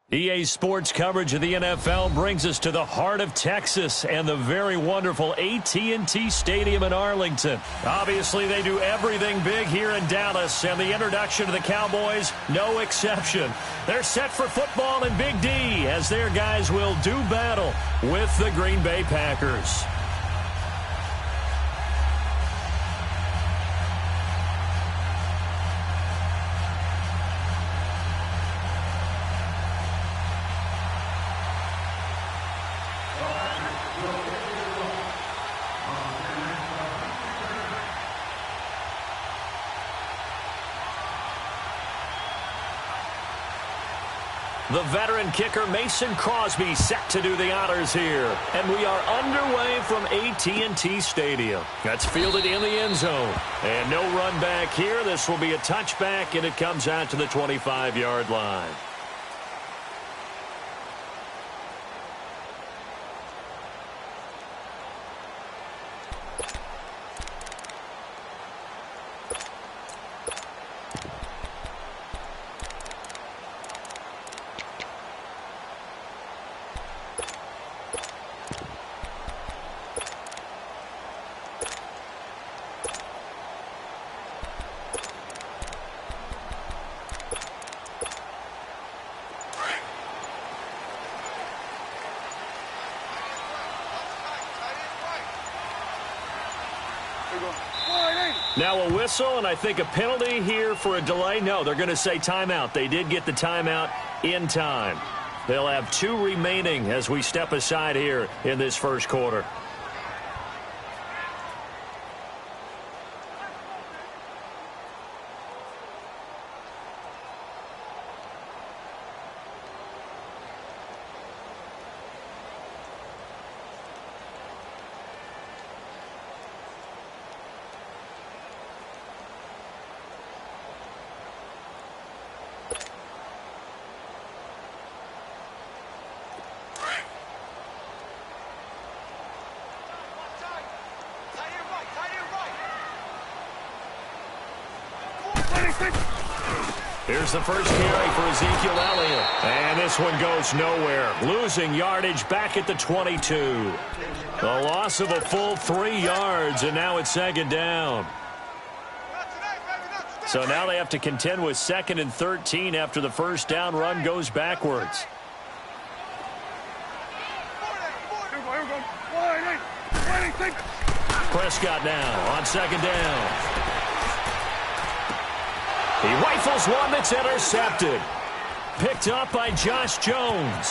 EA Sports coverage of the NFL brings us to the heart of Texas and the very wonderful AT&T Stadium in Arlington. Obviously, they do everything big here in Dallas, and the introduction to the Cowboys, no exception. They're set for football in Big D as their guys will do battle with the Green Bay Packers. The veteran kicker Mason Crosby set to do the honors here. And we are underway from AT&T Stadium. That's fielded in the end zone. And no run back here. This will be a touchback, and it comes out to the 25-yard line. Now a whistle, and I think a penalty here for a delay. No, they're going to say timeout. They did get the timeout in time. They'll have 2 remaining as we step aside here in this first quarter. Here's the first carry for Ezekiel Elliott. And this one goes nowhere. Losing yardage back at the 22. A loss of a full 3 yards, and now it's second down. So now they have to contend with 2nd and 13 after the first down run goes backwards. Prescott now on 2nd down. He rifles one that's intercepted. Picked up by Josh Jones.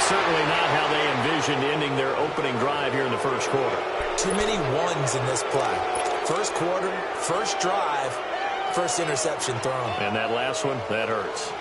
Certainly not how they envisioned ending their opening drive here in the first quarter. Too many ones in this play. First quarter, first drive, first interception thrown. And that last one, that hurts.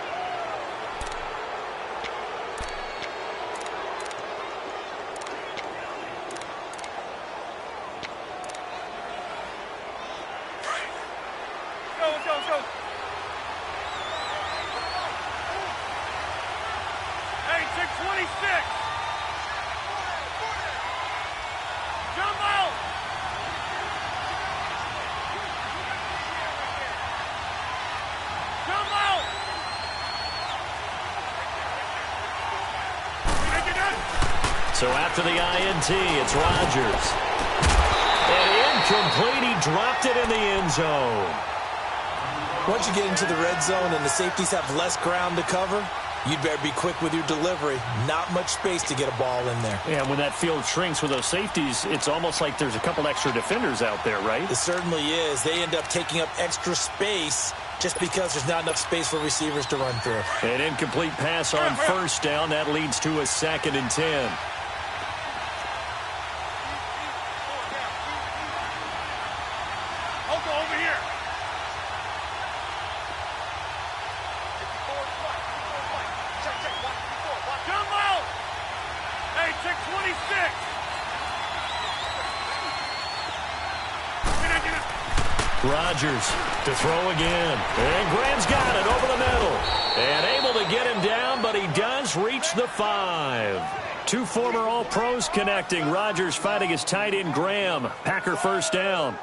So after the INT, it's Rodgers. And incomplete, he dropped it in the end zone. Once you get into the red zone and the safeties have less ground to cover, you'd better be quick with your delivery. Not much space to get a ball in there. Yeah, when that field shrinks with those safeties, it's almost like there's a couple extra defenders out there, right? It certainly is. They end up taking up extra space just because there's not enough space for receivers to run through. An incomplete pass on first down. That leads to a 2nd and 10. Rodgers to throw again. And Graham's got it over the middle. And able to get him down, but he does reach the 5. 2 former All-Pros connecting. Rodgers fighting his tight end Graham. Packer first down.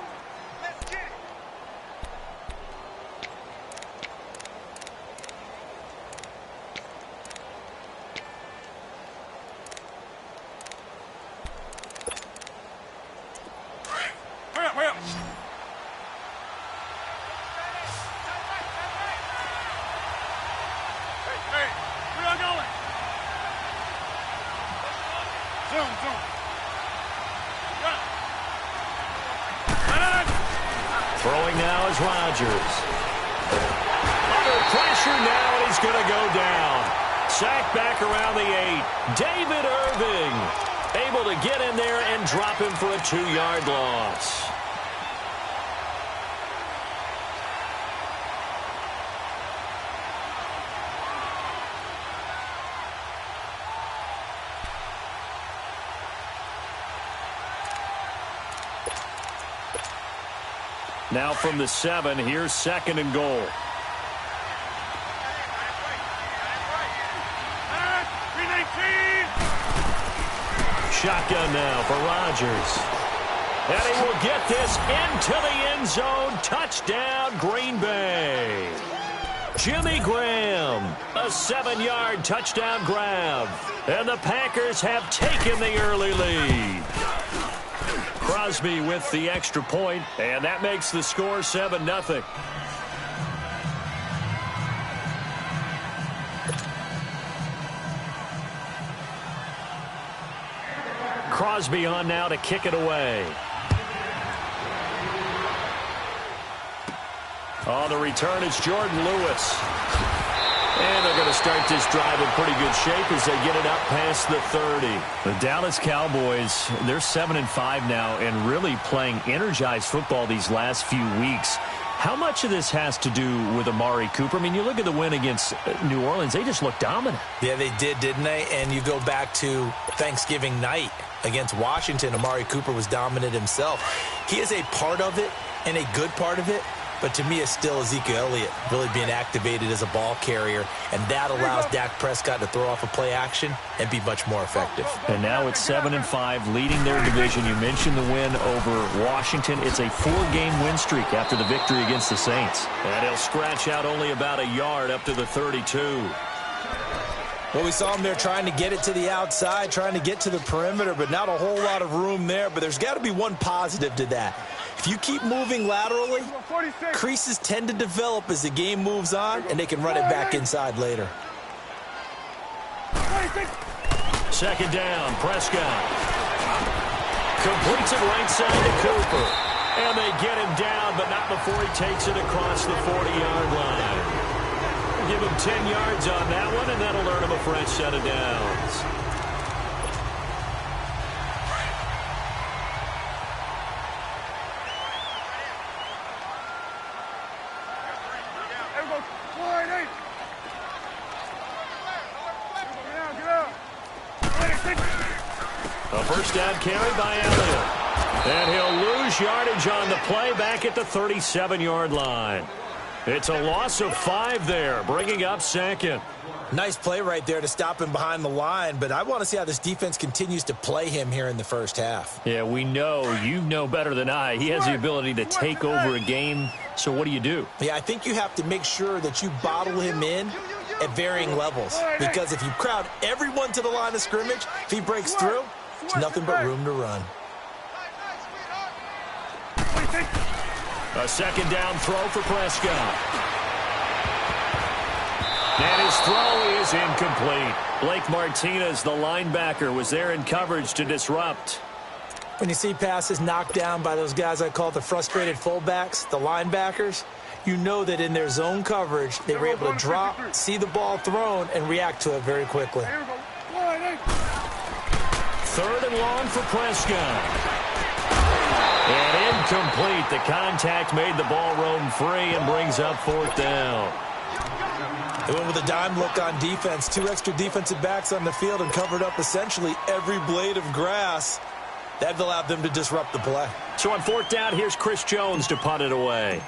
Throwing now is Rodgers. Under pressure now, and he's going to go down. Sacked back around the 8. David Irving able to get in there and drop him for a 2-yard loss. Now from the 7, here's 2nd and goal. Shotgun now for Rodgers. And he will get this into the end zone. Touchdown, Green Bay. Jimmy Graham, a 7-yard touchdown grab. And the Packers have taken the early lead. Crosby with the extra point, and that makes the score 7-0. Crosby on now to kick it away. On the return, it's Jordan Lewis. And they're going to start this drive in pretty good shape as they get it up past the 30. The Dallas Cowboys, they're 7-5 now and really playing energized football these last few weeks. How much of this has to do with Amari Cooper? I mean, you look at the win against New Orleans, they just looked dominant. Yeah, they did, didn't they? And you go back to Thanksgiving night against Washington, Amari Cooper was dominant himself. He is a part of it and a good part of it. But to me, it's still Ezekiel Elliott really being activated as a ball carrier, and that allows Dak Prescott to throw off a play action and be much more effective. And now it's 7-5, leading their division. You mentioned the win over Washington. It's a 4-game win streak after the victory against the Saints. And he'll scratch out only about a yard up to the 32. Well, we saw him there trying to get it to the outside, trying to get to the perimeter, but not a whole lot of room there. But there's got to be one positive to that. If you keep moving laterally, creases tend to develop as the game moves on, and they can run it back inside later. 2nd down, Prescott. Completes it right side to Cooper. And they get him down, but not before he takes it across the 40-yard line. Give him 10 yards on that one, and that'll earn him a fresh set of downs. A first down carry by Elliott. And he'll lose yardage on the play back at the 37-yard line. It's a loss of 5 there, bringing up 2nd. Nice play right there to stop him behind the line, but I want to see how this defense continues to play him here in the first half. Yeah, we know. You know better than I. He has the ability to take over a game, so what do you do? Yeah, I think you have to make sure that you bottle him in at varying levels, because if you crowd everyone to the line of scrimmage, if he breaks through, it's nothing but room to run. A 2nd down throw for Prescott. And his throw is incomplete. Blake Martinez, the linebacker, was there in coverage to disrupt. When you see passes knocked down by those guys I call the frustrated fullbacks, the linebackers, you know that in their zone coverage, they were able to drop, see the ball thrown, and react to it very quickly. 3rd and long for Prescott. And incomplete. The contact made the ball roam free and brings up 4th down. They went with a dime look on defense. 2 extra defensive backs on the field and covered up essentially every blade of grass. That allowed them to disrupt the play. So on 4th down, here's Chris Jones to punt it away.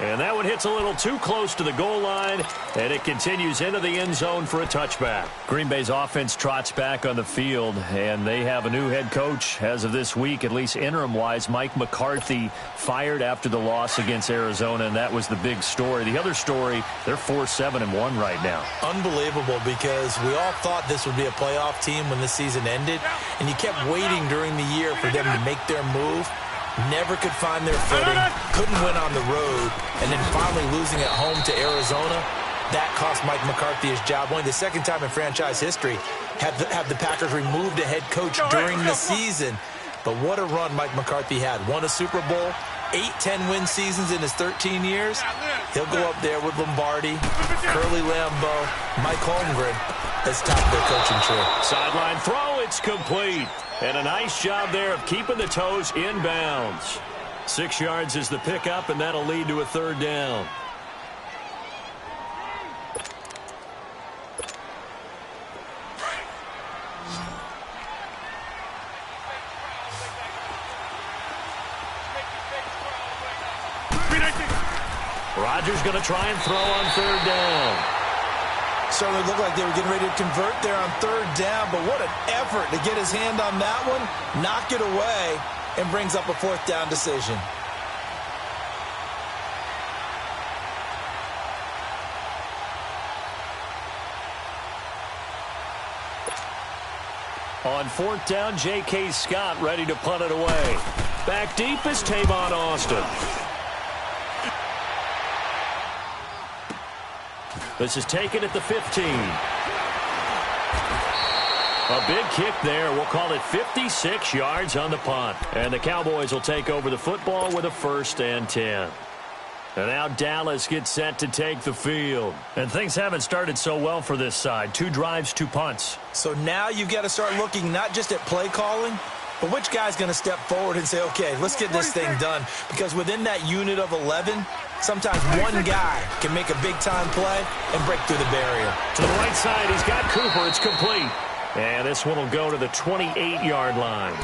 And that one hits a little too close to the goal line, and it continues into the end zone for a touchback. Green Bay's offense trots back on the field, and they have a new head coach as of this week, at least interim-wise. Mike McCarthy fired after the loss against Arizona, and that was the big story. The other story, they're 4-7-1 right now. Unbelievable, because we all thought this would be a playoff team when the season ended, and you kept waiting during the year for them to make their move. never could find their footing, couldn't win on the road, and then finally losing at home to Arizona. That cost Mike McCarthy his job. Only the second time in franchise history have the Packers removed a head coach during the season. But what a run Mike McCarthy had. Won a Super Bowl, 8-10 win seasons in his 13 years. He'll go up there with Lombardi, Curly Lambeau, Mike Holmgren as top of their coaching tree. Sideline throw, it's complete. And a nice job there of keeping the toes in bounds. 6 yards is the pickup, and that'll lead to a third down. Rodgers going to try and throw on third down. Certainly looked like they were getting ready to convert there on third down, but what an effort to get his hand on that one, knock it away, and brings up a fourth down decision. On fourth down, J.K. Scott ready to punt it away. Back deep is Tavon Austin. This is taken at the 15. A big kick there. We'll call it 56 yards on the punt. And the Cowboys will take over the football with a 1st and 10. And now Dallas gets set to take the field. And things haven't started so well for this side. 2 drives, 2 punts. So now you've got to start looking not just at play calling, but which guy's going to step forward and say, okay, let's get this thing done. Because within that unit of 11, sometimes one guy can make a big-time play and break through the barrier. To the right side, he's got Cooper. It's complete. And this one will go to the 28-yard line.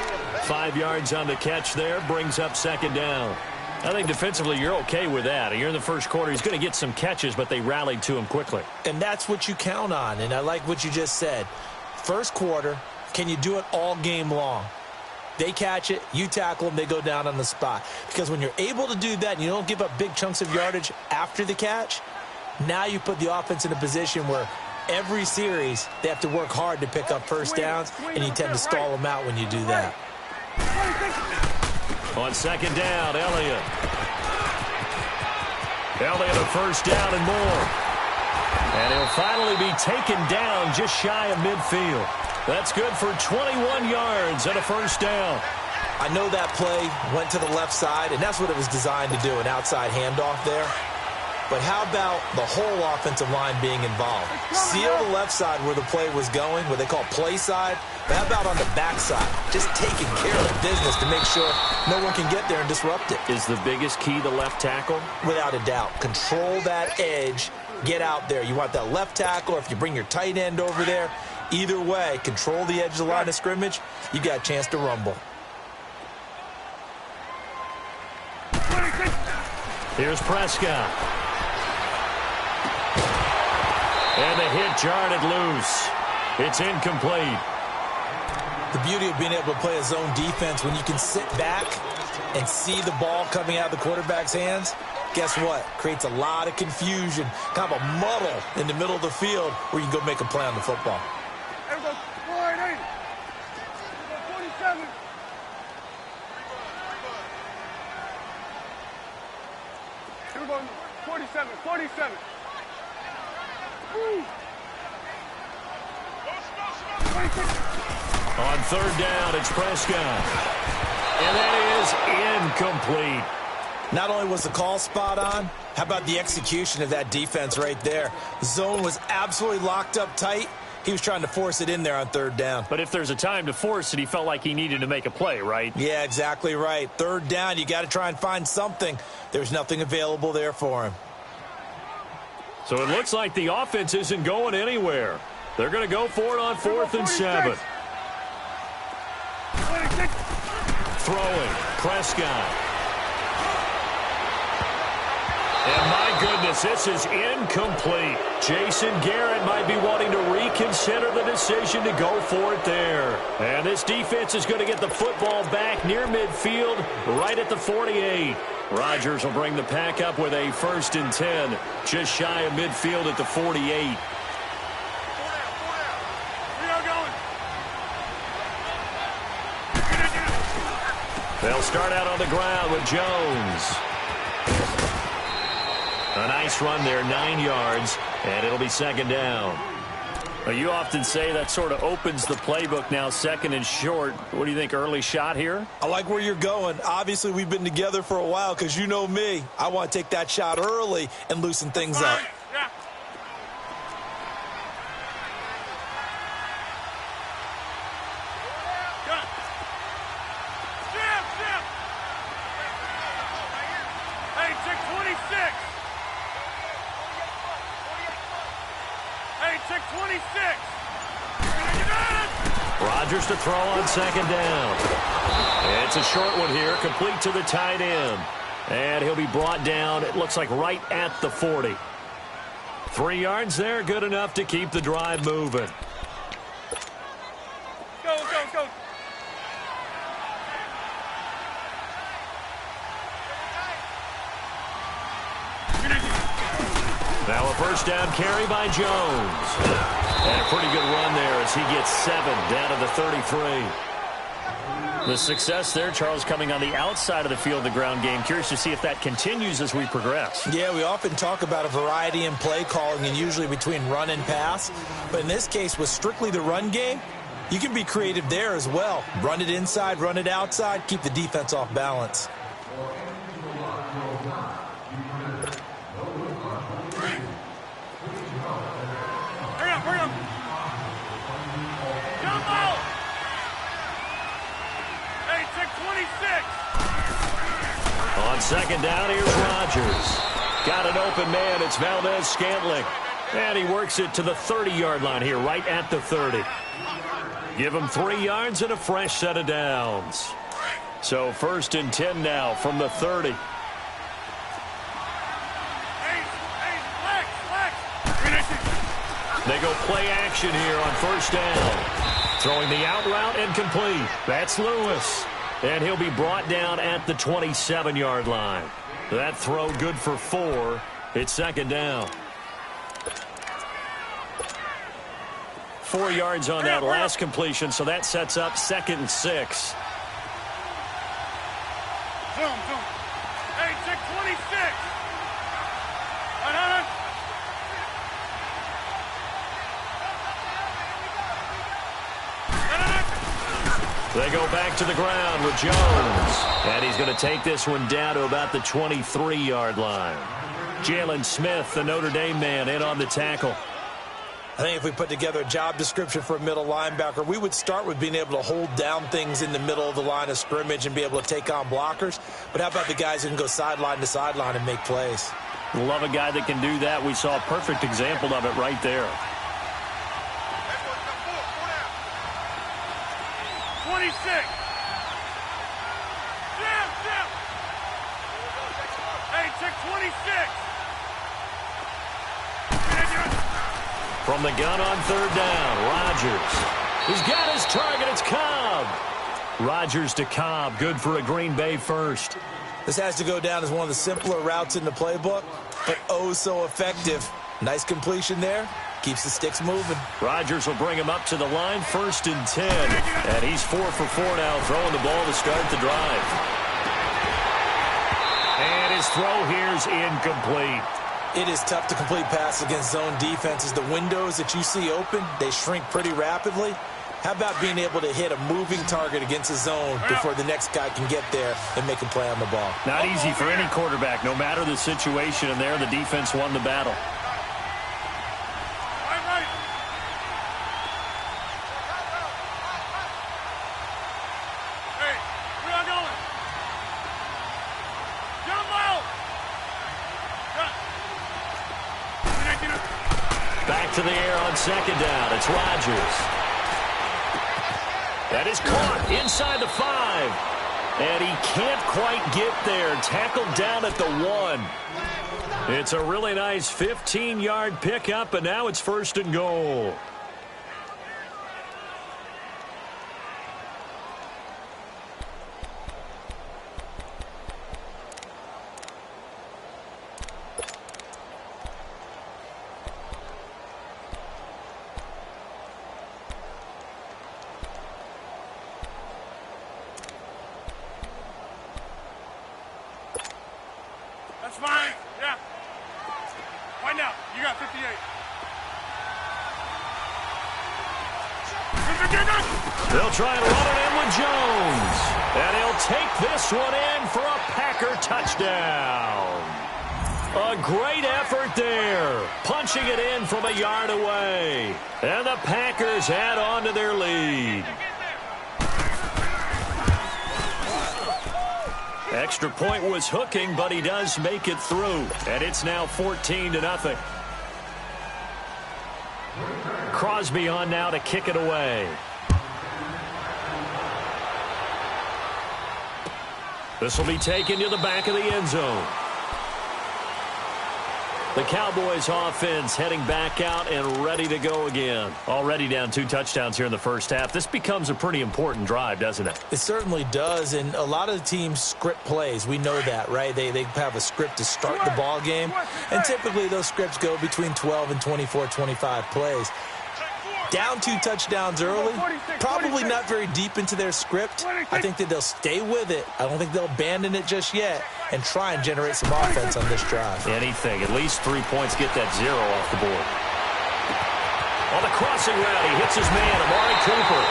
5 yards on the catch there, brings up 2nd down. I think defensively you're okay with that. You're in the first quarter. He's going to get some catches, but they rallied to him quickly. And that's what you count on, and I like what you just said. First quarter, can you do it all game long? They catch it, you tackle them, they go down on the spot. Because when you're able to do that and you don't give up big chunks of yardage after the catch, now you put the offense in a position where every series they have to work hard to pick up first downs, and you tend to stall them out when you do that. On 2nd down, Elliott. Elliott a 1st down and more. And he'll finally be taken down just shy of midfield. That's good for 21 yards and a 1st down. I know that play went to the left side, and that's what it was designed to do, an outside handoff there. But how about the whole offensive line being involved? Seal the left side where the play was going, what they call play side. But how about on the back side? Just taking care of business to make sure no one can get there and disrupt it. Is the biggest key the left tackle? Without a doubt. Control that edge. Get out there. You want that left tackle, or if you bring your tight end over there, either way, control the edge of the line of scrimmage, you got a chance to rumble. Here's Prescott. And the hit jarred it loose. It's incomplete. The beauty of being able to play a zone defense when you can sit back and see the ball coming out of the quarterback's hands, guess what? Creates a lot of confusion, kind of a muddle in the middle of the field where you can go make a play on the football. Here we go, 47, 47. On 3rd down, it's Prescott. And that is incomplete. Not only was the call spot on, how about the execution of that defense right there? Zone was absolutely locked up tight. He was trying to force it in there on 3rd down. But if there's a time to force it, he felt like he needed to make a play, right? Yeah, exactly right. 3rd down, you got to try and find something. There's nothing available there for him. So it looks like the offense isn't going anywhere. They're going to go for it on 4th and 7. Throwing, Prescott. And my goodness, this is incomplete. Jason Garrett might be wanting to reconsider the decision to go for it there. And this defense is going to get the football back near midfield, right at the 48. Rodgers will bring the pack up with a 1st and 10, just shy of midfield at the 48. They'll start out on the ground with Jones. A nice run there, 9 yards, and it'll be second down. Well, you often say that sort of opens the playbook now, second and short. What do you think, early shot here? I like where you're going. Obviously, we've been together for a while because you know me. I want to take that shot early and loosen things up. Yeah. Hey, check 26. Hey, check 26. Rodgers to throw on second down. It's a short one here, complete to the tight end. And he'll be brought down, it looks like right at the 40. 3 yards there, good enough to keep the drive moving. Go, go, go. Now a first down carry by Jones. And a pretty good run there as he gets 7 down to the 33. The success there, Charles, coming on the outside of the field, the ground game. Curious to see if that continues as we progress. Yeah, we often talk about a variety in play calling and usually between run and pass. But in this case, with strictly the run game, you can be creative there as well. Run it inside, run it outside, keep the defense off balance. Hurry up. Jump out. Hey, check 26. On second down, here's Rodgers. Got an open man. It's Valdez-Scantling. And he works it to the 30-yard line here, right at the 30. Give him 3 yards and a fresh set of downs. So 1st and 10 now from the 30. They go play action here on first down. Throwing the out route and complete. That's Lewis. And he'll be brought down at the 27-yard line. That throw good for 4. It's second down. 4 yards on that last completion, so that sets up 2nd and 6. Zoom. Hey, check 26. They go back to the ground with Jones. And he's going to take this one down to about the 23-yard line. Jalen Smith, the Notre Dame man, in on the tackle. I think if we put together a job description for a middle linebacker, we would start with being able to hold down things in the middle of the line of scrimmage and be able to take on blockers. But how about the guys who can go sideline to sideline and make plays? Love a guy that can do that. We saw a perfect example of it right there. 26. Jam. Hey, check 26. From the gun on third down, Rodgers. He's got his target. It's Cobb. Rodgers to Cobb. Good for a Green Bay first. This has to go down as one of the simpler routes in the playbook, but oh so effective. Nice completion there. Keeps the sticks moving. Rodgers will bring him up to the line, 1st and 10. And he's 4 for 4 now, throwing the ball to start the drive. And his throw here's incomplete. It is tough to complete passes against zone defenses. The windows that you see open, they shrink pretty rapidly. How about being able to hit a moving target against a zone before the next guy can get there and make a play on the ball? Not easy for any quarterback, no matter the situation. And there, the defense won the battle. Back to the air on second down. It's Rodgers. That is caught inside the 5. And he can't quite get there. Tackled down at the 1. It's a really nice 15-yard pickup, and now it's 1st and goal. fine. Yeah. Right now, you got 58. They'll try and run it in with Jones. And he'll take this one in for a Packer touchdown. A great effort there. Punching it in from a yard away. And the Packers add on to their lead. Extra point was hooking, but he does make it through. And it's now 14-0. Crosby on now to kick it away. This will be taken to the back of the end zone. The Cowboys offense heading back out and ready to go again. Already down 2 touchdowns here in the first half. This becomes a pretty important drive, doesn't it? It certainly does, and a lot of the teams script plays. We know that, right? They have a script to start the ball game, and typically those scripts go between 12 and 24, 25 plays. Down 2 touchdowns early, probably not very deep into their script. I think that they'll stay with it. I don't think they'll abandon it just yet and try and generate some offense on this drive. Anything. At least 3 points, get that 0 off the board. On the crossing route, he hits his man, Amari Cooper.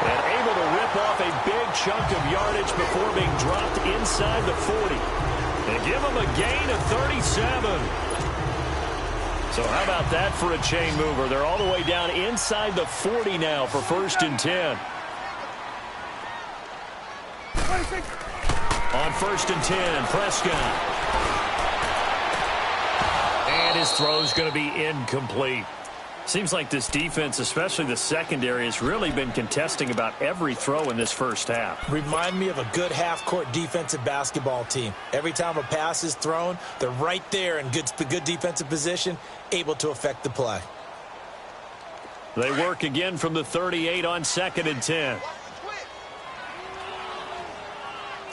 And able to rip off a big chunk of yardage before being dropped inside the 40. And give him a gain of 37. So how about that for a chain mover? They're all the way down inside the 40 now for 1st and 10. On 1st and 10, Prescott. And his throw's going to be incomplete. Seems like this defense, especially the secondary, has really been contesting about every throw in this first half. Remind me of a good half-court defensive basketball team. Every time a pass is thrown, they're right there in good defensive position, able to affect the play. They work again from the 38 on 2nd and 10.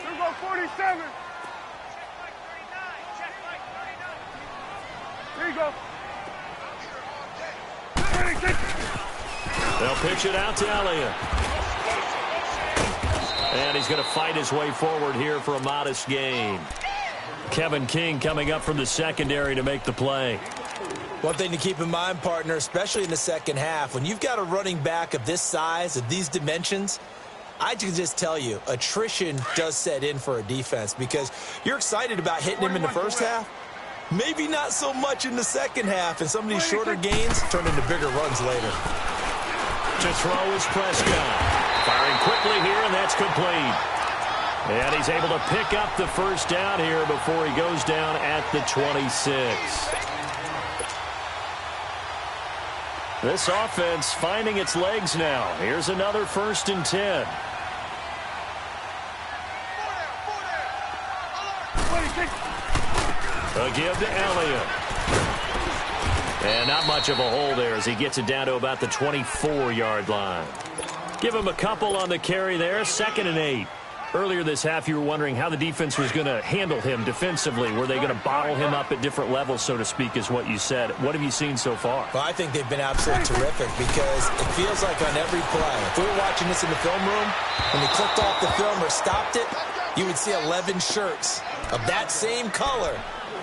Here go 47. Here you go. They'll pitch it out to Elliott. And he's going to fight his way forward here for a modest gain. Kevin King coming up from the secondary to make the play. One thing to keep in mind, partner, especially in the second half, when you've got a running back of this size, of these dimensions, I can just tell you, attrition does set in for a defense because you're excited about hitting him in the first half. Maybe not so much in the second half, and some of these shorter gains turn into bigger runs later. To throw is Prescott. Firing quickly here, and that's complete. And he's able to pick up the first down here before he goes down at the 26. This offense finding its legs now. Here's another 1st and 10. A give to Elliott. And not much of a hole there as he gets it down to about the 24-yard line. Give him a couple on the carry there. 2nd and 8. Earlier this half, you were wondering how the defense was going to handle him defensively. Were they going to bottle him up at different levels, so to speak, is what you said. What have you seen so far? Well, I think they've been absolutely terrific because it feels like on every play, if we were watching this in the film room, when we clicked off the film or stopped it, you would see 11 shirts of that same color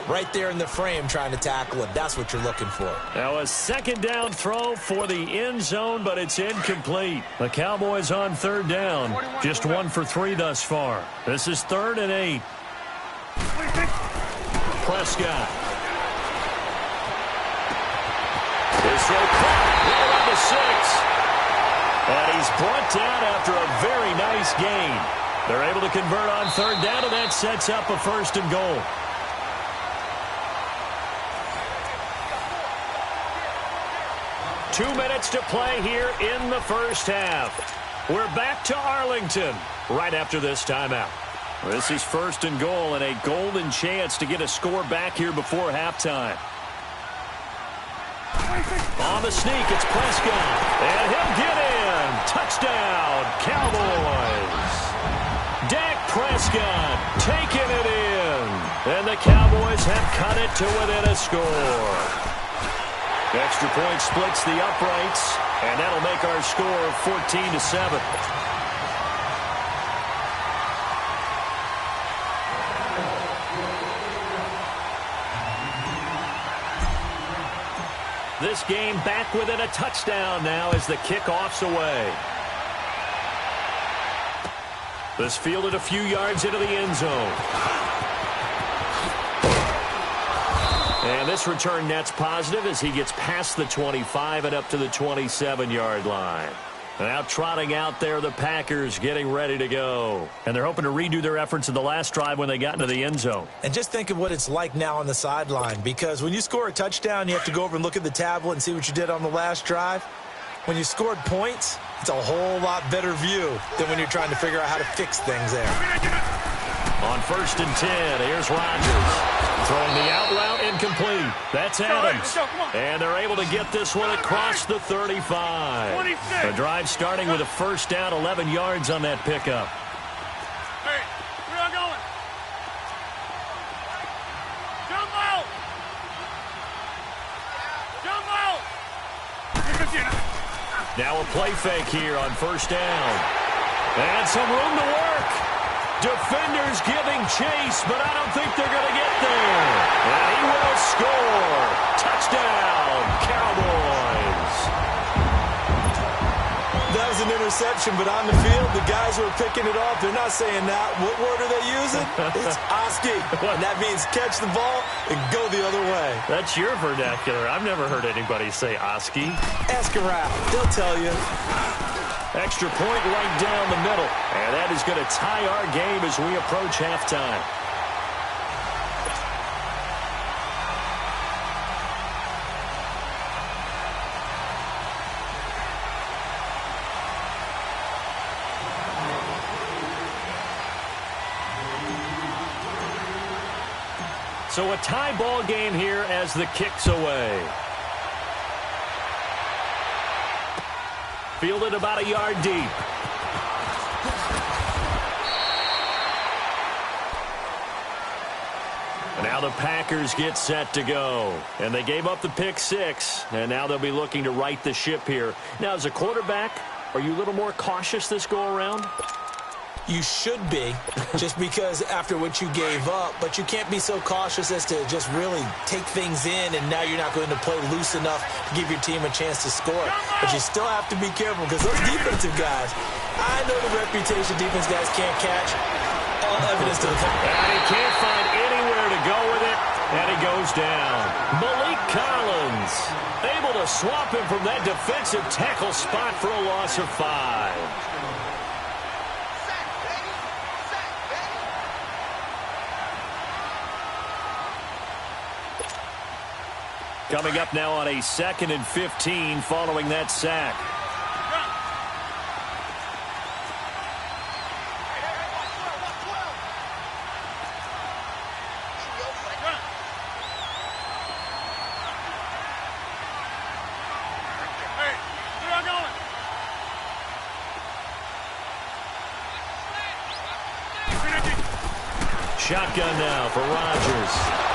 right there in the frame trying to tackle it. That's what you're looking for. Now a 2nd down throw for the end zone, but it's incomplete. The Cowboys on 3rd down. Just 1 for 3 thus far. This is 3rd and 8. Prescott. His throw caught around the 6. And he's brought down after a very nice gain. They're able to convert on 3rd down, and that sets up a 1st and goal. Two minutes to play here in the first half. We're back to Arlington right after this timeout. This is 1st and goal and a golden chance to get a score back here before halftime. On the sneak, it's Prescott. And he'll get in. Touchdown, Cowboys. Dak Prescott taking it in. And the Cowboys have cut it to within a score. Extra point splits the uprights, and that'll make our score 14-7. This game back within a touchdown now as the kickoff's away. This fielded a few yards into the end zone. And this return net's positive as he gets past the 25 and up to the 27-yard line. Now trotting out there, the Packers getting ready to go. And they're hoping to redo their efforts in the last drive when they got into the end zone. And just think of what it's like now on the sideline, because when you score a touchdown, you have to go over and look at the tablet and see what you did on the last drive. When you scored points, it's a whole lot better view than when you're trying to figure out how to fix things there. On 1st and 10, here's Rodgers. Throwing the out route incomplete. That's Adams. And they're able to get this one across the 35. The drive starting with a first down, 11 yards on that pickup. Hey, where are going? Jump out! Jump out! Now a play fake here on first down. And some room to work. Defenders giving chase, but I don't think they're going to get there. And he will score. Touchdown, Cowboys. That was an interception, but on the field, the guys who are picking it off, they're not saying that. What word are they using? It's Oski. And that means catch the ball and go the other way. That's your vernacular. I've never heard anybody say Oski. Ask around. They'll tell you. Extra point right down the middle. And that is going to tie our game as we approach halftime. So a tie ball game here as the kick's away. Fielded about a yard deep. Now the Packers get set to go. And they gave up the pick six. And now they'll be looking to right the ship here. Now, as a quarterback, are you a little more cautious this go-around? You should be, just because after what you gave up, but you can't be so cautious as to just really take things in, and now you're not going to play loose enough to give your team a chance to score. But you still have to be careful, because those defensive guys, I know the reputation defense guys can't catch. All evidence to the contrary. And he can't find anywhere to go with it, and he goes down. Malik Collins able to swap him from that defensive tackle spot for a loss of 5. Coming up now on a 2nd and 15 following that sack. Hey, where are going? Shotgun now for Rodgers.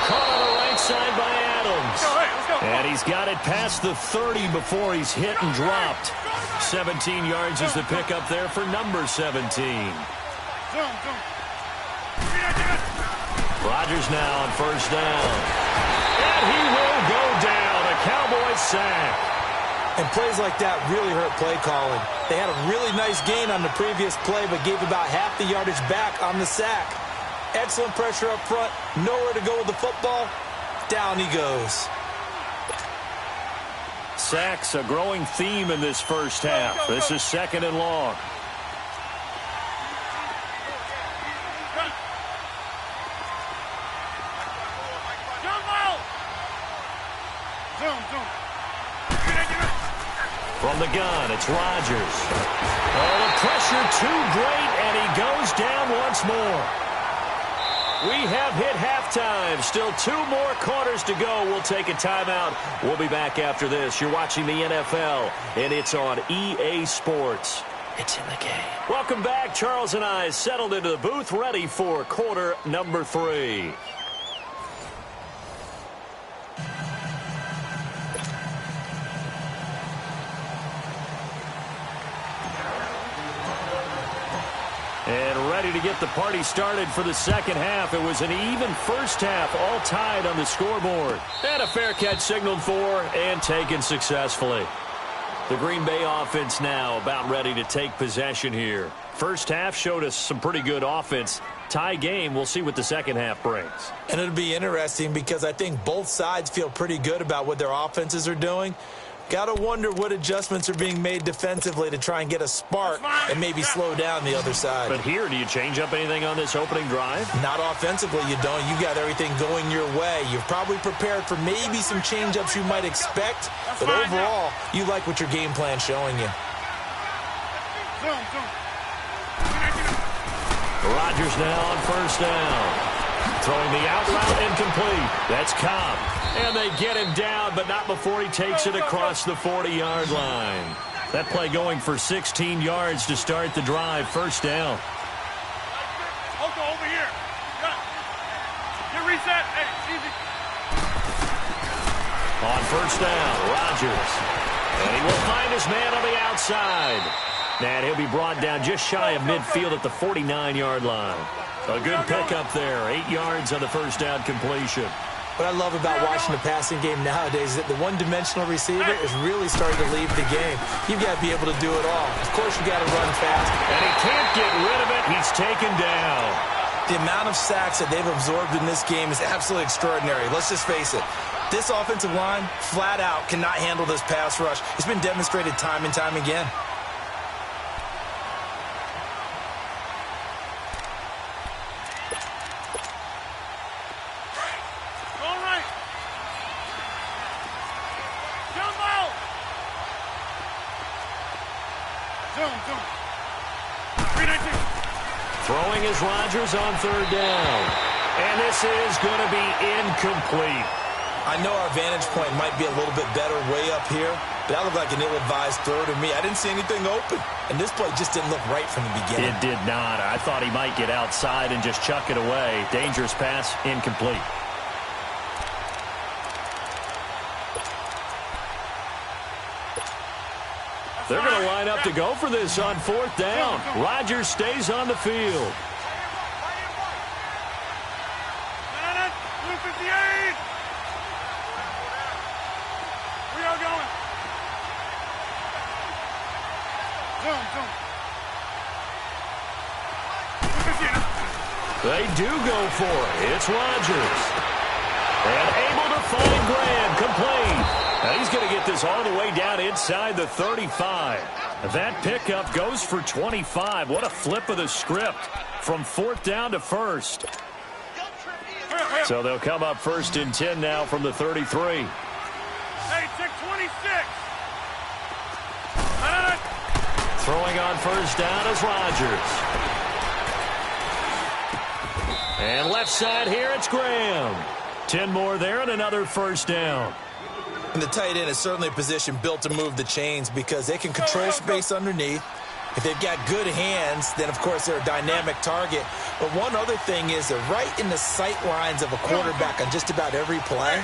Caught on the right side by Adams. And he's got it past the 30 before he's hit and dropped. 17 yards is the pickup there for number 17. Rodgers now on first down. And he will go down. A Cowboys sack. And plays like that really hurt play calling. They had a really nice gain on the previous play, but gave about half the yardage back on the sack. Excellent pressure up front. Nowhere to go with the football. Down he goes. Sacks, a growing theme in this first half. This is 2nd and long. From the gun, it's Rodgers. Oh, the pressure too great, and he goes down once more. We have hit halftime. Still 2 more quarters to go. We'll take a timeout. We'll be back after this. You're watching the NFL, and it's on EA Sports. It's in the game. Welcome back. Charles and I settled into the booth, ready for quarter number 3. And ready to get the party started for the second half. It was an even first half, all tied on the scoreboard. And a fair catch signaled for and taken successfully. The Green Bay offense now about ready to take possession here. First half showed us some pretty good offense. Tie game, we'll see what the second half brings. And it'll be interesting because I think both sides feel pretty good about what their offenses are doing. Got to wonder what adjustments are being made defensively to try and get a spark and maybe slow down the other side. But here, do you change up anything on this opening drive? Not offensively, you don't. You got everything going your way. You're probably prepared for maybe some change-ups you might expect, but overall, you like what your game plan's showing you. Rodgers now on first down. Throwing the out route incomplete. That's Cobb. And they get him down, but not before he takes it across the 40-yard line. That play going for 16 yards to start the drive. First down. Oko, over here. Get reset. Hey, easy. On first down, Rodgers. And he will find his man on the outside. And he'll be brought down just shy of midfield at the 49-yard line. A good pickup there. 8 yards on the first down completion. What I love about watching the passing game nowadays is that the one-dimensional receiver is really starting to leave the game. You've got to be able to do it all. Of course, you've got to run fast. And he can't get rid of it. He's taken down. The amount of sacks that they've absorbed in this game is absolutely extraordinary. Let's just face it. This offensive line, flat out, cannot handle this pass rush. It's been demonstrated time and time again. Throwing is Rodgers on third down. And this is going to be incomplete. I know our vantage point might be a little bit better way up here, but that looked like an ill-advised throw to me. I didn't see anything open, and this play just didn't look right from the beginning. It did not. I thought he might get outside and just chuck it away. Dangerous pass, incomplete. They're going to line up to go for this on fourth down. Rodgers stays on the field. We are going. They do go for it. It's Rodgers. And able to find Graham, complete. Now he's going to get this all the way down inside the 35. That pickup goes for 25. What a flip of the script from fourth down to first. So they'll come up first and 10 now from the 33. Hey, check 26. Throwing on first down is Rodgers. And left side here, it's Graham. 10 more there and another first down. And the tight end is certainly a position built to move the chains because they can control space underneath. If they've got good hands, then, of course, they're a dynamic target. But one other thing is they're right in the sight lines of a quarterback on just about every play.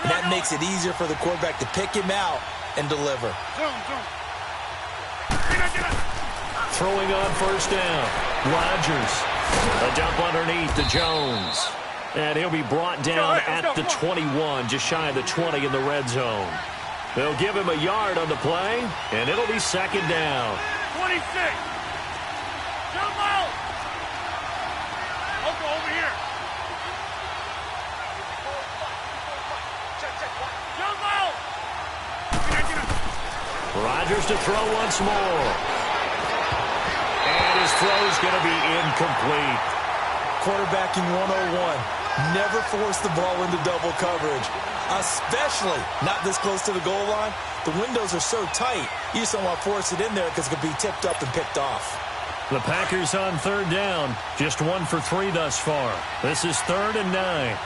And that makes it easier for the quarterback to pick him out and deliver. Throwing on first down. Rodgers. A dump underneath to Jones. And he'll be brought down at the 21, just shy of the 20 in the red zone. They'll give him a yard on the play, and it'll be second down. 26. Jump out. Oko, over here. Jump out. Rodgers to throw once more. And his throw's going to be incomplete. Quarterbacking 101. Never force the ball into double coverage, especially not this close to the goal line. The windows are so tight, you just don't want to force it in there because it could be tipped up and picked off. The Packers on third down, just 1 for 3 thus far. This is 3rd and 9.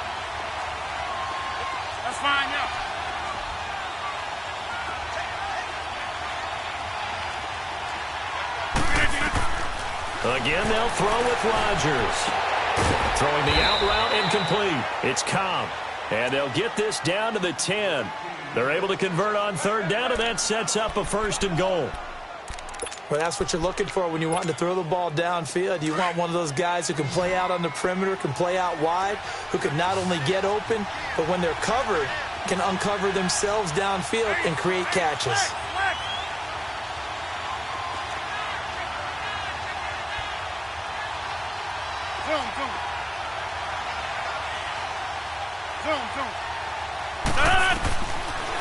That's fine, yeah. Again, they'll throw with Rodgers. Throwing the out route incomplete. It's Cobb. And they'll get this down to the 10. They're able to convert on third down, and that sets up a 1st and goal. Well, that's what you're looking for when you want to throw the ball downfield. You want one of those guys who can play out on the perimeter, can play out wide, who can not only get open, but when they're covered, can uncover themselves downfield and create catches.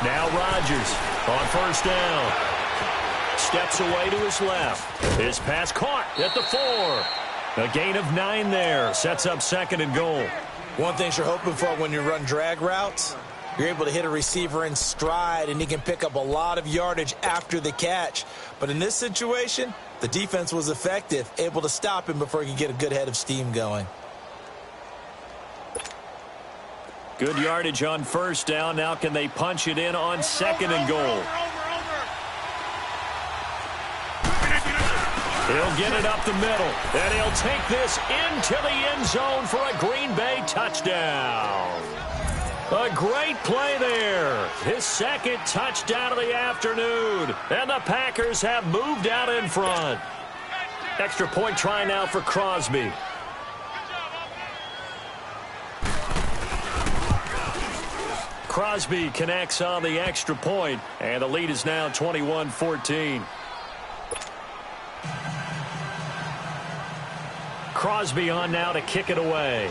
Now Rodgers on first down. Steps away to his left. His pass caught at the 4. A gain of 9 there. Sets up 2nd and goal. One thing you're hoping for when you run drag routes, you're able to hit a receiver in stride, and he can pick up a lot of yardage after the catch. But in this situation, the defense was effective, able to stop him before he could get a good head of steam going. Good yardage on first down. Now can they punch it in on 2nd and goal? He'll get it up the middle, and he'll take this into the end zone for a Green Bay touchdown. A great play there. His 2nd touchdown of the afternoon, and the Packers have moved out in front. Extra point try now for Crosby. Crosby connects on the extra point, and the lead is now 21-14. Crosby on now to kick it away.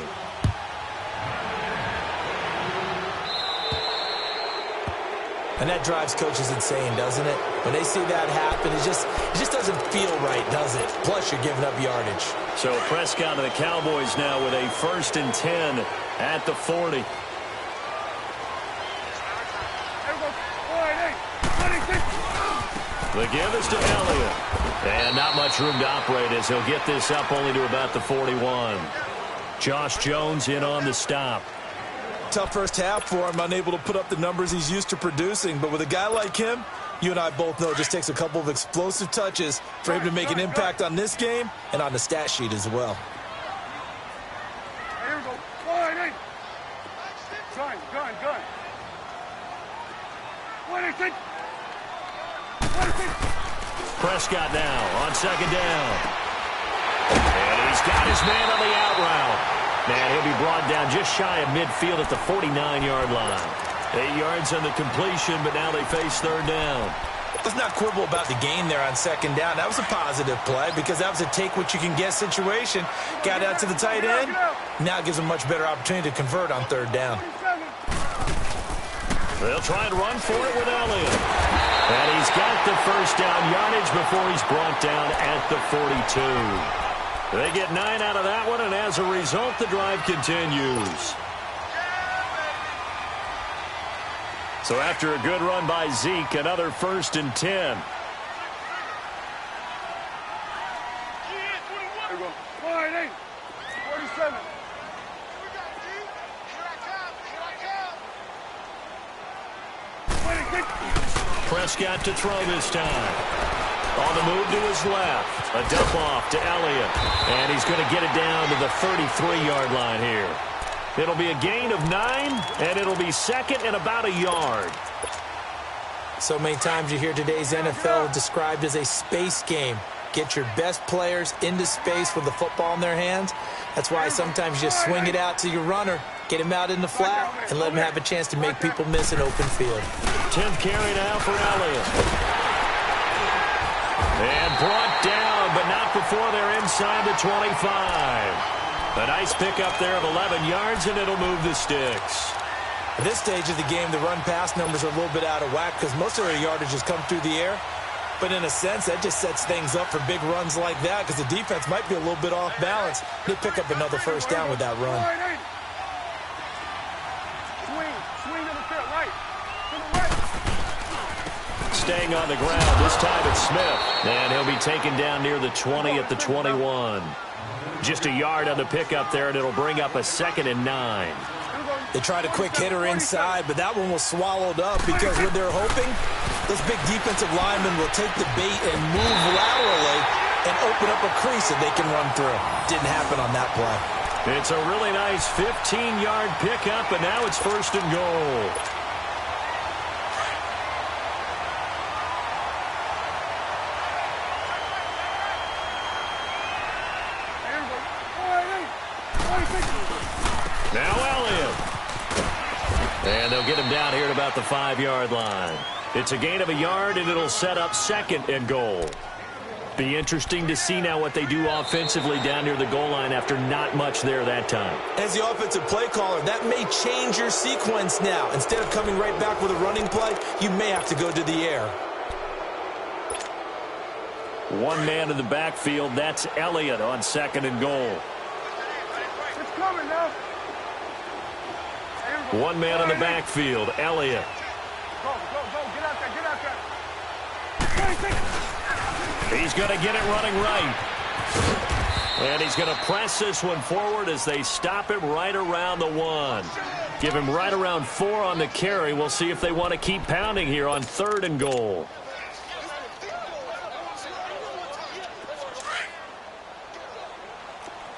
And that drives coaches insane, doesn't it? When they see that happen, it just doesn't feel right, does it? Plus, you're giving up yardage. So Prescott to the Cowboys now with a 1st and 10 at the 40. The give is to Elliott. And not much room to operate as he'll get this up only to about the 41. Josh Jones in on the stop. Tough first half for him, unable to put up the numbers he's used to producing. But with a guy like him, you and I both know it just takes a couple of explosive touches for him to make an impact on this game and on the stat sheet as well. Here we go. Gun. 26. Prescott now on 2nd down. And he's got his man on the out route. Man, he'll be brought down just shy of midfield at the 49-yard line. 8 yards on the completion, but now they face 3rd down. Let's not quibble about the gain there on 2nd down. That was a positive play because that was a take-what-you-can-get situation. Got out to the tight end. Now gives him a much better opportunity to convert on 3rd down. They'll try and run for it with Elliott. And he's got the 1st down yardage before he's brought down at the 42. They get 9 out of that one, and as a result, the drive continues. So after a good run by Zeke, another 1st and 10. Here we go. 47. Prescott to throw this time. On the move to his left. A dump off to Elliott. And he's going to get it down to the 33-yard line here. It'll be a gain of 9, and it'll be 2nd and about a yard. So many times you hear today's NFL described as a space game. Get your best players into space with the football in their hands. That's why sometimes you just swing it out to your runner, get him out in the flat, and let him have a chance to make people miss an open field. 10th carry now for Elliott. And brought down, but not before they're inside the 25. A nice pickup there of 11 yards, and it'll move the sticks. At this stage of the game, the run-pass numbers are a little bit out of whack because most of their yardage has come through the air. But in a sense, that just sets things up for big runs like that because the defense might be a little bit off balance. They pick up another 1st down with that run. Swing to the field, right. Staying on the ground, this time it's Smith. And he'll be taken down near the 20 at the 21. Just a yard on the pickup there, and it'll bring up a 2nd and 9. They tried a quick hitter inside, but that one was swallowed up because what they're hoping, those big defensive linemen will take the bait and move laterally and open up a crease that they can run through. Didn't happen on that play. It's a really nice 15-yard pickup, and now it's 1st and goal. And they'll get him down here at about the 5-yard line. It's a gain of a yard, and it'll set up 2nd and goal. Be interesting to see now what they do offensively down near the goal line after not much there that time. As the offensive play caller, that may change your sequence now. Instead of coming right back with a running play, you may have to go to the air. One man in the backfield. That's Elliott on 2nd and goal. It's coming now. One man in the backfield. Elliott. Go. Get out there. He's going to get it running right. And he's going to press this one forward as they stop him right around the 1. Give him right around 4 on the carry. We'll see if they want to keep pounding here on 3rd and goal.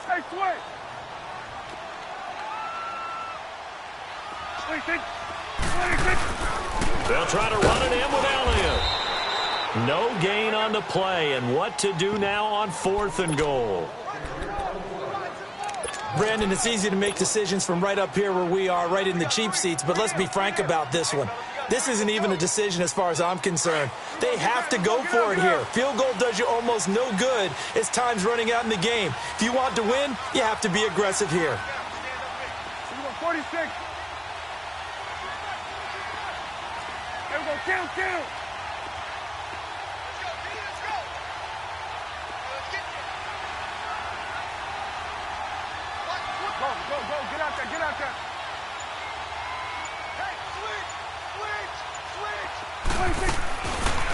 Hey, switch. They'll try to run it in with Elliott. No gain on the play, and what to do now on 4th and goal. Brandon, it's easy to make decisions from right up here where we are, right in the cheap seats, but let's be frank about this one. This isn't even a decision as far as I'm concerned. They have to go for it here. Field goal does you almost no good as time's running out in the game. If you want to win, you have to be aggressive here. 46. There we go. Kill. Go. Get out there. Hey, switch.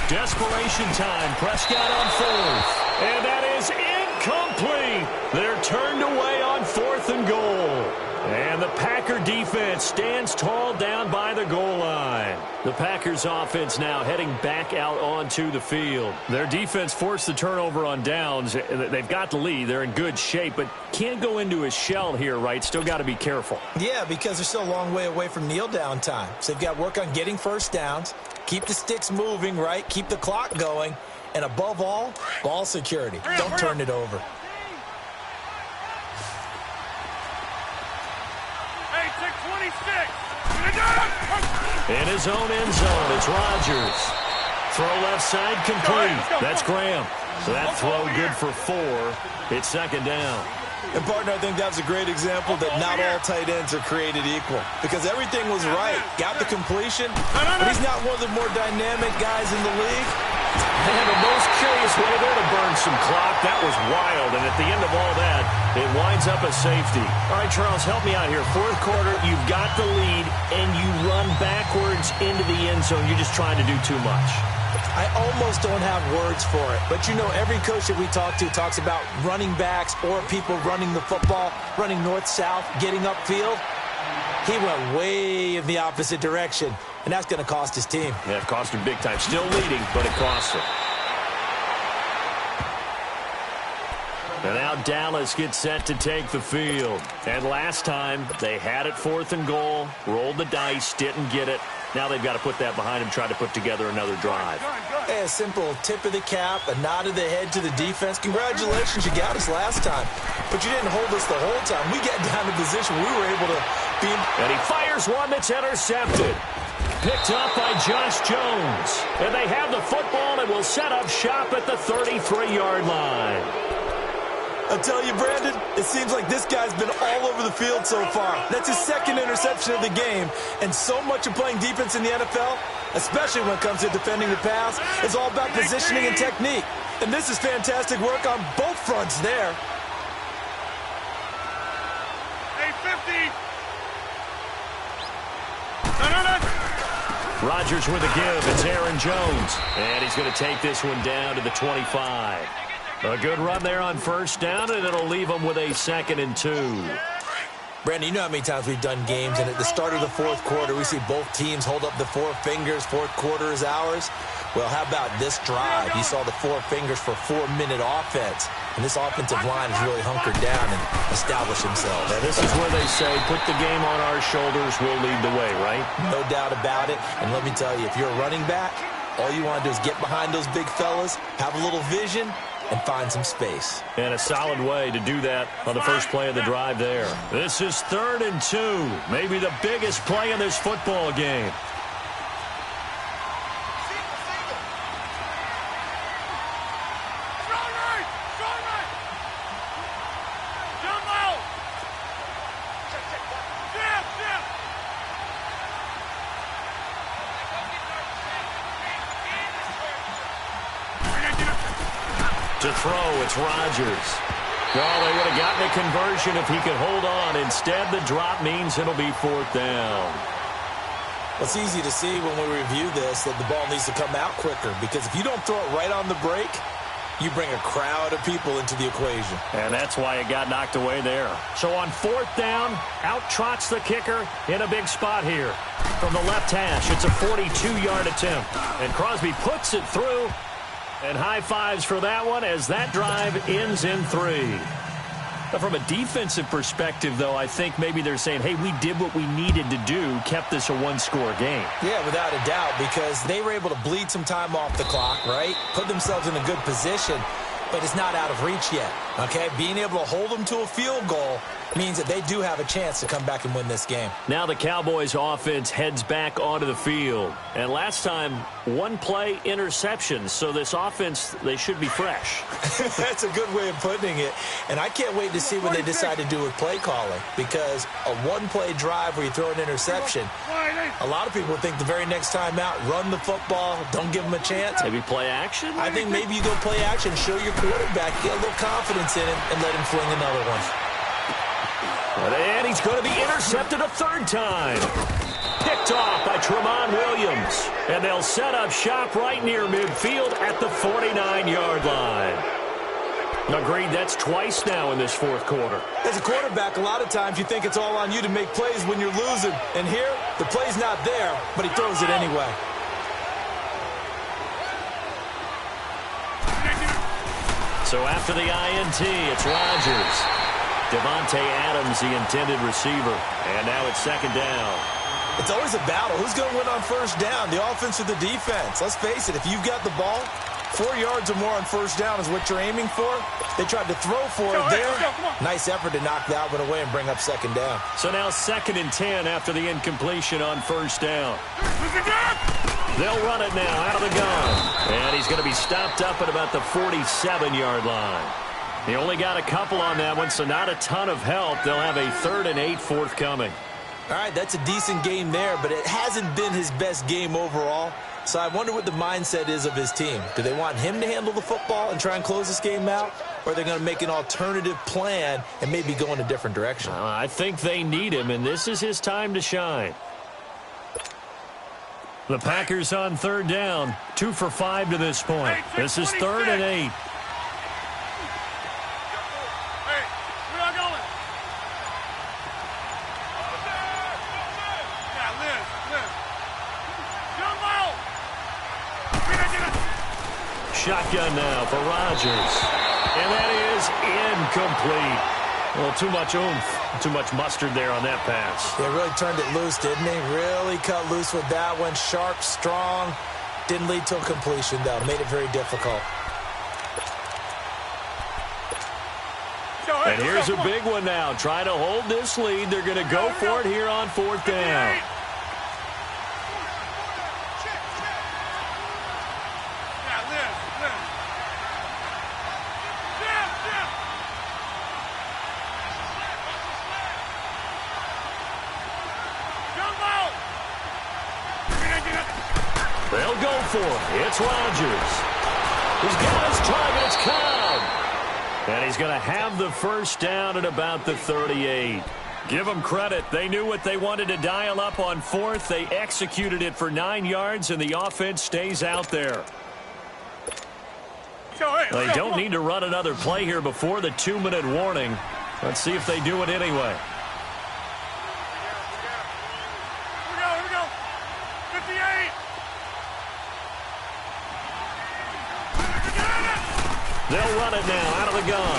Desperation time. Prescott on 4th. And that is incomplete. They're turned away on 4th and goal. And the Packer defense stands tall down by the goal line. The Packers offense now heading back out onto the field. Their defense forced the turnover on downs. They've got the lead. They're in good shape, but can't go into a shell here, right? Still got to be careful. Yeah, because they're still a long way away from kneel down time. So they've got to work on getting first downs, keep the sticks moving, right? Keep the clock going. And above all, ball security. Don't turn it over. In his own end zone, it's Rodgers. Throw left side complete. That's Graham. So that throw good for 4. It's 2nd down. And, partner, I think that was a great example that not all tight ends are created equal. Because everything was right. Got the completion, but he's not one of the more dynamic guys in the league. And the most curious way there to burn some clock. That was wild. And at the end of all that, it winds up a safety. All right, Charles, help me out here. 4th quarter, you've got the lead, and you run backwards into the end zone. You're just trying to do too much. I almost don't have words for it. But, you know, every coach that we talk to talks about running backs or people running the football, running north-south, getting upfield. He went way in the opposite direction, and that's going to cost his team. Yeah, it cost him big time. Still leading, but it cost him. And now Dallas gets set to take the field. And last time, they had it 4th and goal, rolled the dice, didn't get it. Now they've got to put that behind them, try to put together another drive. Hey, a simple tip of the cap, a nod of the head to the defense. Congratulations, you got us last time. But you didn't hold us the whole time. We got down to position we were able to be. And he fires one that's intercepted. Picked up by Josh Jones. And they have the football and will set up shop at the 33-yard line. I'll tell you, Brandon, it seems like this guy's been all over the field so far. That's his 2nd interception of the game. And so much of playing defense in the NFL, especially when it comes to defending the pass, is all about positioning and technique. And this is fantastic work on both fronts there. Hey, 50. Rodgers with a give. It's Aaron Jones. And he's going to take this one down to the 25. A good run there on 1st down, and it'll leave them with a 2nd and 2. Brandon, you know how many times we've done games, and at the start of the 4th quarter, we see both teams hold up the 4 fingers, 4th quarter is ours. Well, how about this drive? You saw the 4 fingers for 4-minute offense, and this offensive line has really hunkered down and established themselves. Now, this is where they say, put the game on our shoulders, we'll lead the way, right? No doubt about it, and let me tell you, if you're a running back, all you want to do is get behind those big fellas, have a little vision, and find some space. And a solid way to do that on the first play of the drive there. This is 3rd and 2. Maybe the biggest play in this football game. To throw, it's Rodgers. Well, they would have gotten a conversion if he could hold on. Instead, the drop means it'll be 4th down. It's easy to see when we review this that the ball needs to come out quicker, because if you don't throw it right on the break, you bring a crowd of people into the equation. And that's why it got knocked away there. So on 4th down, out trots the kicker in a big spot here. From the left hash, it's a 42-yard attempt. And Crosby puts it through. And high fives for that one as that drive ends in 3. But from a defensive perspective, though, I think maybe they're saying, hey, we did what we needed to do, kept this a one-score game. Yeah, without a doubt, because they were able to bleed some time off the clock, right? Put themselves in a good position, but it's not out of reach yet, okay? Being able to hold them to a field goal means that they do have a chance to come back and win this game. Now the Cowboys offense heads back onto the field. And last time, one play interception. So this offense, they should be fresh. That's a good way of putting it. And I can't wait to see what they decide to do with play calling. Because a one-play drive where you throw an interception, a lot of people think the very next time out, run the football, don't give them a chance. Maybe play action? I think maybe you go play action, show your quarterback, get a little confidence in him, and let him fling another one. And he's going to be intercepted a 3rd time. Picked off by Tramon Williams. And they'll set up shop right near midfield at the 49-yard line. Agreed, that's twice now in this 4th quarter. As a quarterback, a lot of times you think it's all on you to make plays when you're losing. And here, the play's not there, but he throws it anyway. So after the INT, it's Rodgers. Devontae Adams, the intended receiver. And now it's 2nd down. It's always a battle. Who's going to win on 1st down, the offense or the defense? Let's face it, if you've got the ball, 4 yards or more on 1st down is what you're aiming for. They tried to throw for it there. Nice effort to knock that one away and bring up 2nd down. So now 2nd and 10 after the incompletion on 1st down. They'll run it now out of the gun. And he's going to be stopped up at about the 47-yard line. He only got a couple on that one, so not a ton of help. They'll have a 3rd and 8 forthcoming. All right, that's a decent game there, but it hasn't been his best game overall. So I wonder what the mindset is of his team. Do they want him to handle the football and try and close this game out? Or are they going to make an alternative plan and maybe go in a different direction? I think they need him, and this is his time to shine. The Packers on 3rd down. 2 for 5 to this point. This is 3rd and 8. Shotgun now for Rodgers. And that is incomplete. Well, too much oomph, too much mustard there on that pass. They really turned it loose, didn't they? Really cut loose with that one. Sharp, strong. Didn't lead to a completion, though. Made it very difficult. And here's a big one now. Trying to hold this lead. They're going to go for it here on 4th down. They'll go for it. It's Rodgers. He's got his target. It's Cobb. And he's going to have the 1st down at about the 38. Give them credit. They knew what they wanted to dial up on 4th. They executed it for 9 yards, and the offense stays out there. They don't need to run another play here before the 2-minute warning. Let's see if they do it anyway. Here we go. 58. They'll run it now out of the gun.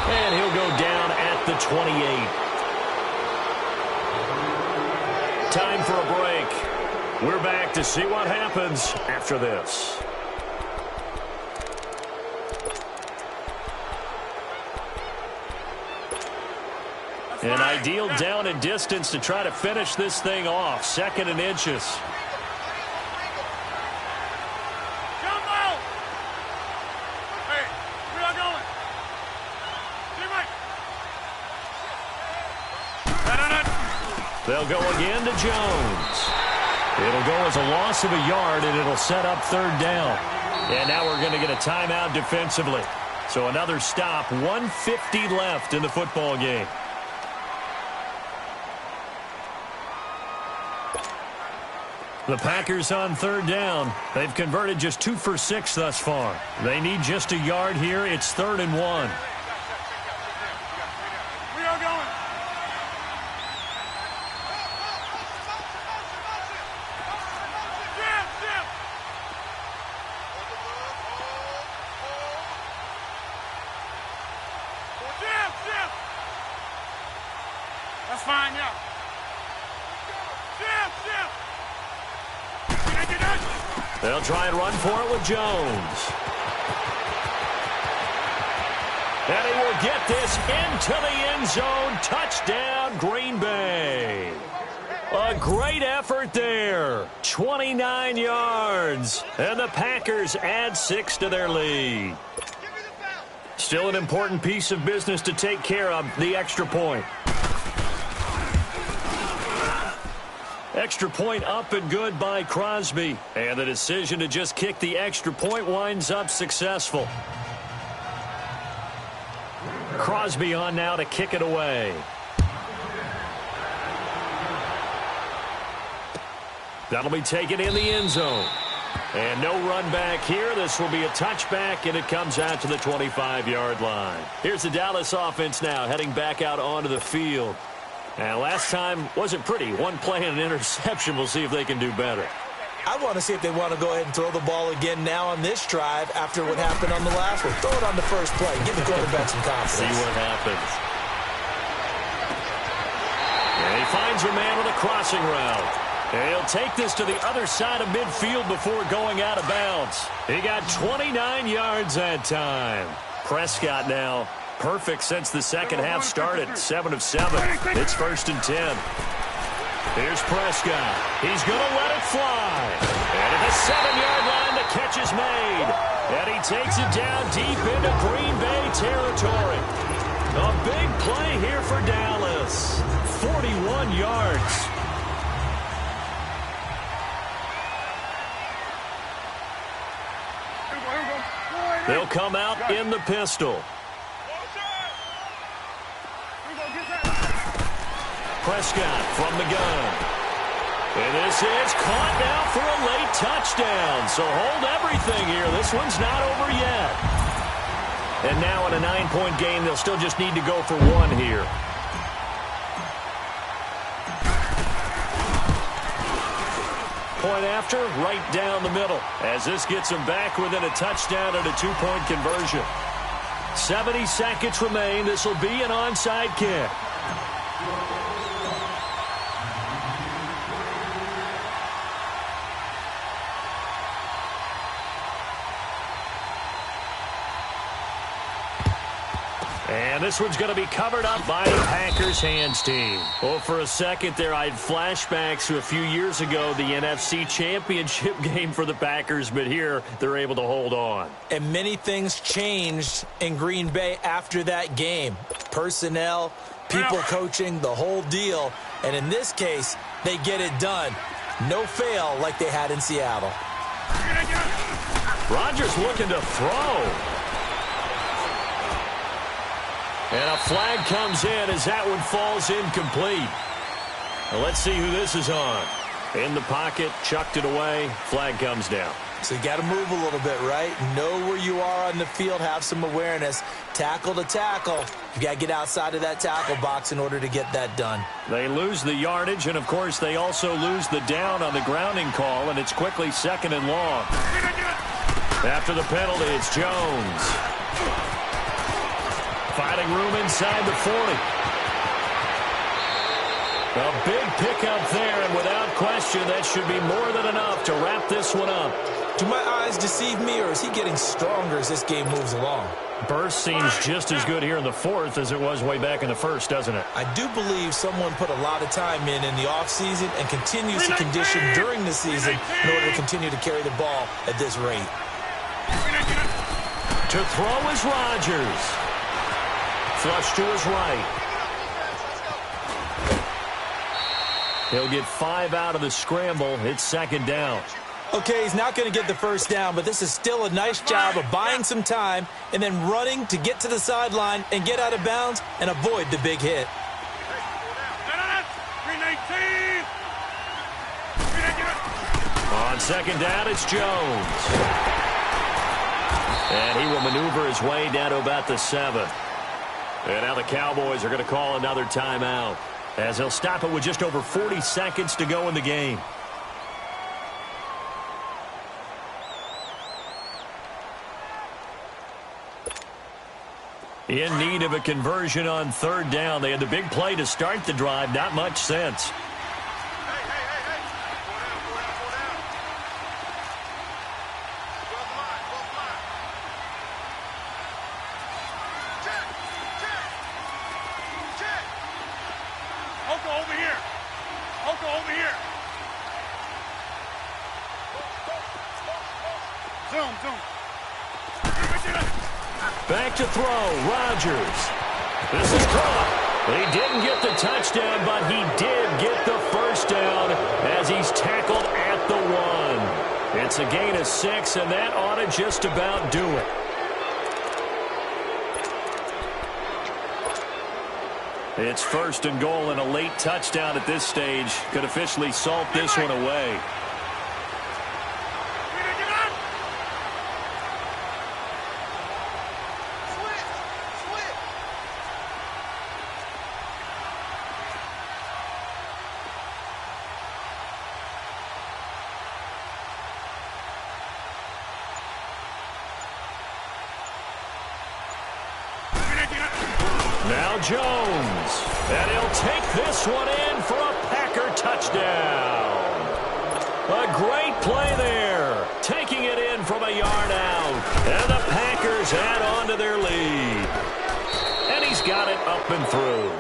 And he'll go down at the 28. Time for a break. We're back to see what happens after this. An ideal down and distance to try to finish this thing off. 2nd and inches. They'll go again to Jones. It'll go as a loss of a yard, and it'll set up 3rd down. And now we're going to get a timeout defensively. So another stop, 1:50 left in the football game. The Packers on 3rd down. They've converted just 2 for 6 thus far. They need just a yard here. It's 3rd and 1. That's fine, yeah. They'll try and run for it with Jones. And he will get this into the end zone. Touchdown, Green Bay. A great effort there. 29 yards. And the Packers add 6 to their lead. Still an important piece of business to take care of, the extra point. Extra point up and good by Crosby. And the decision to just kick the extra point winds up successful. Crosby on now to kick it away. That'll be taken in the end zone. And no run back here. This will be a touchback, and it comes out to the 25-yard line. Here's the Dallas offense now heading back out onto the field. And last time wasn't pretty. One play and an interception. We'll see if they can do better. I want to see if they want to go ahead and throw the ball again now on this drive after what happened on the last one. Throw it on the first play. Give the quarterback some confidence. See what happens. And he finds a man with a crossing route. And he'll take this to the other side of midfield before going out of bounds. He got 29 yards that time. Prescott now. Perfect since the second half started. 7 of 7. It's 1st and 10. Here's Prescott. He's going to let it fly. And at the 7-yard line, the catch is made. And he takes it down deep into Green Bay territory. A big play here for Dallas. 41 yards. They'll come out in the pistol. Prescott from the gun. And this is caught now for a late touchdown. So hold everything here. This one's not over yet. And now in a 9-point game, they'll still just need to go for 1 here. Point after, right down the middle. As this gets them back within a touchdown and a 2-point conversion. 70 seconds remain. This will be an onside kick. And this one's going to be covered up by the Packers hands team. Well, for a second there, I had flashbacks to a few years ago, the NFC Championship game for the Packers, but here they're able to hold on. And many things changed in Green Bay after that game. Personnel, people coaching, the whole deal. And in this case, they get it done. No fail like they had in Seattle. Rodgers looking to throw. And a flag comes in as that one falls incomplete. Now let's see who this is on. In the pocket, chucked it away, flag comes down. So you got to move a little bit, right? Know where you are on the field, have some awareness. Tackle to tackle. You got to get outside of that tackle box in order to get that done. They lose the yardage, and of course they also lose the down on the grounding call, and it's quickly 2nd and long. After the penalty, it's Jones. Finding room inside the 40. A big pickup there, and without question, that should be more than enough to wrap this one up. Do my eyes deceive me, or is he getting stronger as this game moves along? Burst seems just as good here in the fourth as it was way back in the first, doesn't it? I do believe someone put a lot of time in the offseason and continues to condition during the season in order to continue to carry the ball at this rate. To throw is Rodgers. Flush to his right. He'll get 5 out of the scramble. It's second down. Okay, he's not going to get the first down, but this is still a nice job of buying some time and then running to get to the sideline and get out of bounds and avoid the big hit. On second down, it's Jones. And he will maneuver his way down to about the 7. And now the Cowboys are going to call another timeout, as they'll stop it with just over 40 seconds to go in the game. In need of a conversion on third down. They had the big play to start the drive. Not much sense. Back to throw, Rodgers. This is caught. He didn't get the touchdown, but he did get the first down as he's tackled at the 1. It's a gain of 6, and that ought to just about do it. It's first and goal, and a late touchdown at this stage could officially salt this one away. Now Jones, and he'll take this one in for a Packer touchdown. A great play there, taking it in from a yard out, and the Packers add on to their lead. And he's got it up and through.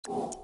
You